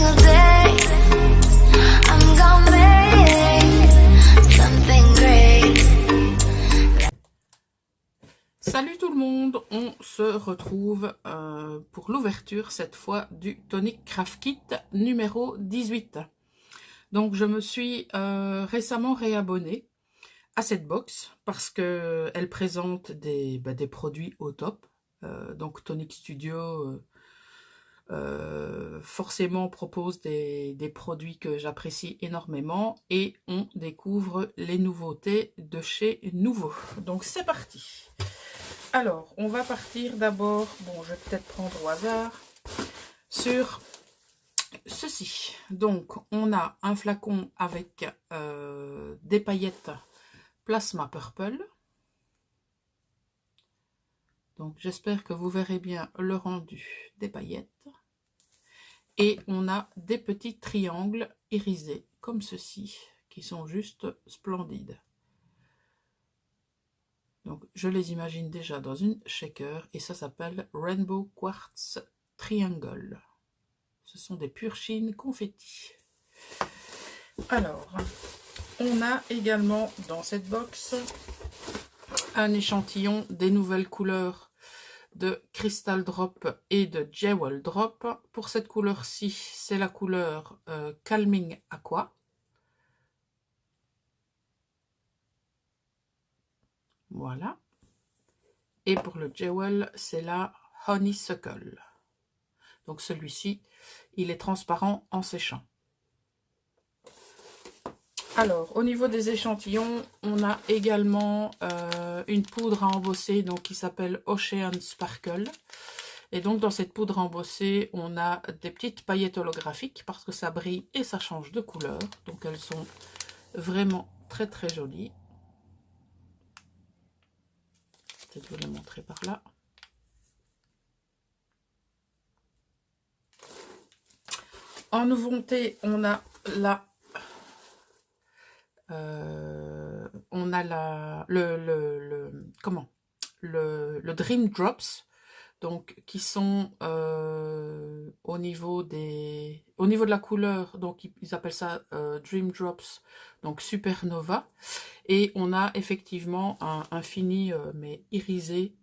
single day. I'm gonna make something great. Salut tout le monde, on se retrouve pour l'ouverture cette fois du Tonic Craft Kit numéro 18. Donc je me suis récemment réabonnée à cette box parce que elle présente des produits au top. Donc Tonic Studio forcément propose des produits que j'apprécie énormément et on découvre les nouveautés de chez Nouveau. Donc c'est parti. Alors, on va partir d'abord, bon, je vais peut-être prendre au hasard, sur ceci. Donc, on a un flacon avec des paillettes Plasma Purple. Donc, j'espère que vous verrez bien le rendu des paillettes. Et on a des petits triangles irisés, comme ceci, qui sont juste splendides. Donc, je les imagine déjà dans une shaker et ça s'appelle Rainbow Quartz Triangle. Ce sont des pures chines confetti. Alors, on a également dans cette box un échantillon des nouvelles couleurs de Crystal Drop et de Jewel Drop. Pour cette couleur-ci, c'est la couleur Calming Aqua. Voilà. Et pour le Jewel, c'est la Honeysuckle. Donc celui-ci, il est transparent en séchant. Alors, au niveau des échantillons, on a également une poudre à embosser donc, qui s'appelle Ocean Sparkle. Et donc, dans cette poudre embossée, on a des petites paillettes holographiques parce que ça brille et ça change de couleur. Donc, elles sont vraiment très très jolies. Peut-être vous les montrer par là. En nouveauté, on a le Dream Drops, donc qui sont au niveau de la couleur, donc ils appellent ça Dream Drops, donc Supernova, et on a effectivement un fini mais irisé.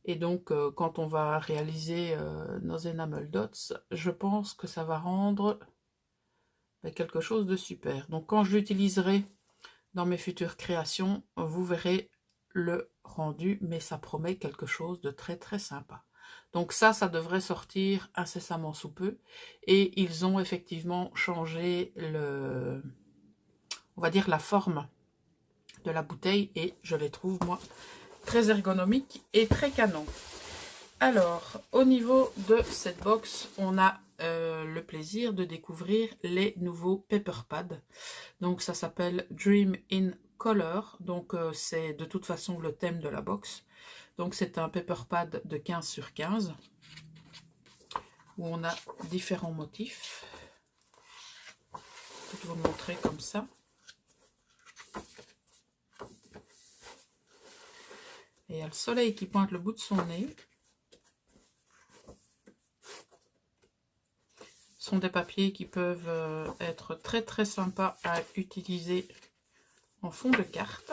Et donc, quand on va réaliser nos enamel dots, je pense que ça va rendre quelque chose de super. Donc, quand je l'utiliserai dans mes futures créations, vous verrez le rendu, mais ça promet quelque chose de très très sympa. Donc ça devrait sortir incessamment sous peu. Et ils ont effectivement changé on va dire la forme de la bouteille, et je les trouve, moi, très ergonomique et très canon. Alors, au niveau de cette box, on a le plaisir de découvrir les nouveaux paper pads. Donc, ça s'appelle Dream in Color. Donc, c'est de toute façon le thème de la box. Donc, c'est un paper pad de 15 sur 15 où on a différents motifs. Je vais vous montrer comme ça. Et il y a le soleil qui pointe le bout de son nez. Ce sont des papiers qui peuvent être très très sympas à utiliser en fond de carte.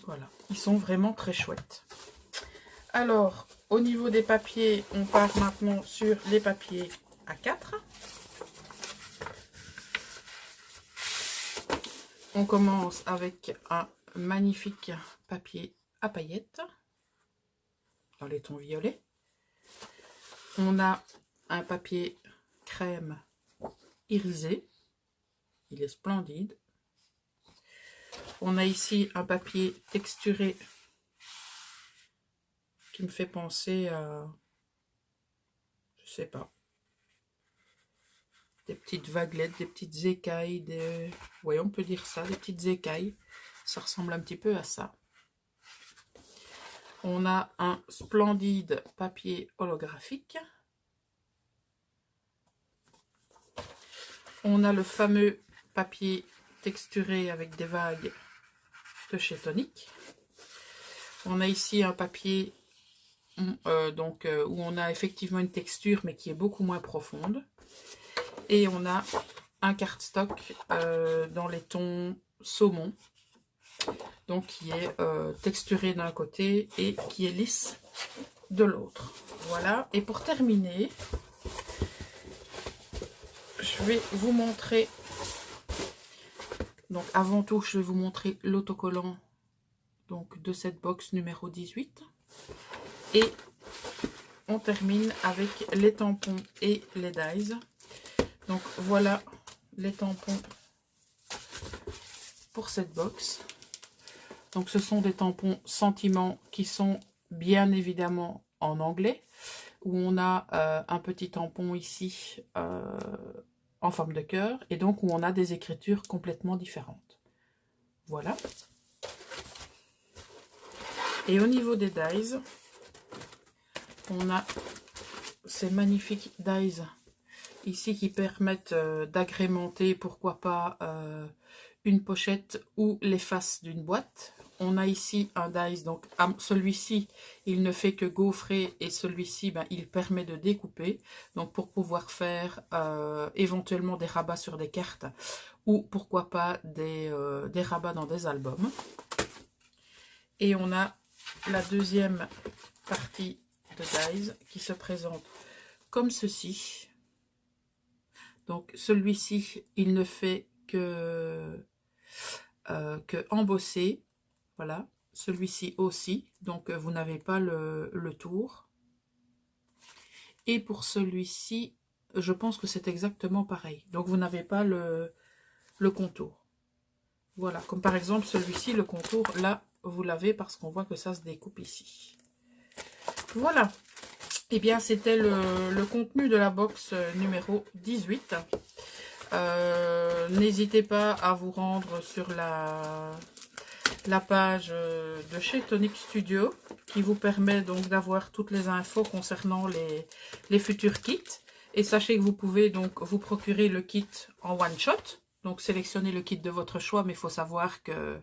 Voilà, ils sont vraiment très chouettes. Alors, au niveau des papiers, on part maintenant sur les papiers A4. On commence avec un magnifique papier à paillettes dans les tons violets. On a un papier crème irisé. Il est splendide. On a ici un papier texturé qui me fait penser à, je sais pas, des petites vaguelettes, des petites écailles, oui, on peut dire ça, des petites écailles. Ça ressemble un petit peu à ça. On a un splendide papier holographique. On a le fameux papier texturé avec des vagues de chez Tonic. On a ici un papier où on a effectivement une texture mais qui est beaucoup moins profonde. Et on a un cardstock dans les tons saumon, donc qui est texturé d'un côté et qui est lisse de l'autre. Voilà, et pour terminer, je vais vous montrer, donc avant tout, je vais vous montrer l'autocollant donc de cette box numéro 18. Et on termine avec les tampons et les dies. Donc voilà les tampons pour cette box. Donc ce sont des tampons sentiments qui sont bien évidemment en anglais, où on a un petit tampon ici en forme de cœur, et donc où on a des écritures complètement différentes. Voilà. Et au niveau des dies, on a ces magnifiques dies ici qui permettent d'agrémenter, pourquoi pas, une pochette ou les faces d'une boîte. On a ici un dies, donc celui-ci, il ne fait que gaufrer, et celui-ci, ben, il permet de découper, donc pour pouvoir faire éventuellement des rabats sur des cartes, ou pourquoi pas des rabats dans des albums. Et on a la deuxième partie de dies qui se présente comme ceci. Donc celui-ci, il ne fait que embosser. Voilà, celui-ci aussi, donc vous n'avez pas le tour. Et pour celui-ci, je pense que c'est exactement pareil. Donc vous n'avez pas le contour. Voilà, comme par exemple celui-ci, le contour, là, vous l'avez parce qu'on voit que ça se découpe ici. Voilà. Eh bien, c'était le contenu de la box numéro 18. N'hésitez pas à vous rendre sur la page de chez Tonic Studio, qui vous permet donc d'avoir toutes les infos concernant les futurs kits. Et sachez que vous pouvez donc vous procurer le kit en one shot. Donc sélectionnez le kit de votre choix, mais il faut savoir que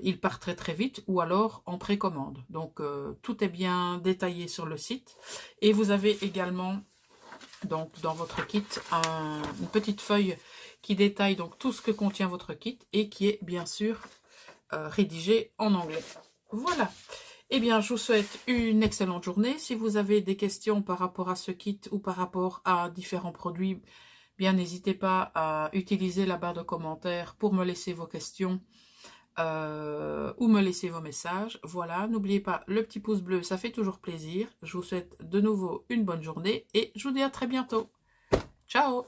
il part très très vite, ou alors en précommande. Donc tout est bien détaillé sur le site. Et vous avez également donc dans votre kit une petite feuille qui détaille donc tout ce que contient votre kit et qui est bien sûr rédigé en anglais. Voilà. Eh bien, je vous souhaite une excellente journée. Si vous avez des questions par rapport à ce kit ou par rapport à différents produits, bien n'hésitez pas à utiliser la barre de commentaires pour me laisser vos questions ou me laisser vos messages. Voilà, n'oubliez pas le petit pouce bleu, ça fait toujours plaisir. Je vous souhaite de nouveau une bonne journée et je vous dis à très bientôt. Ciao!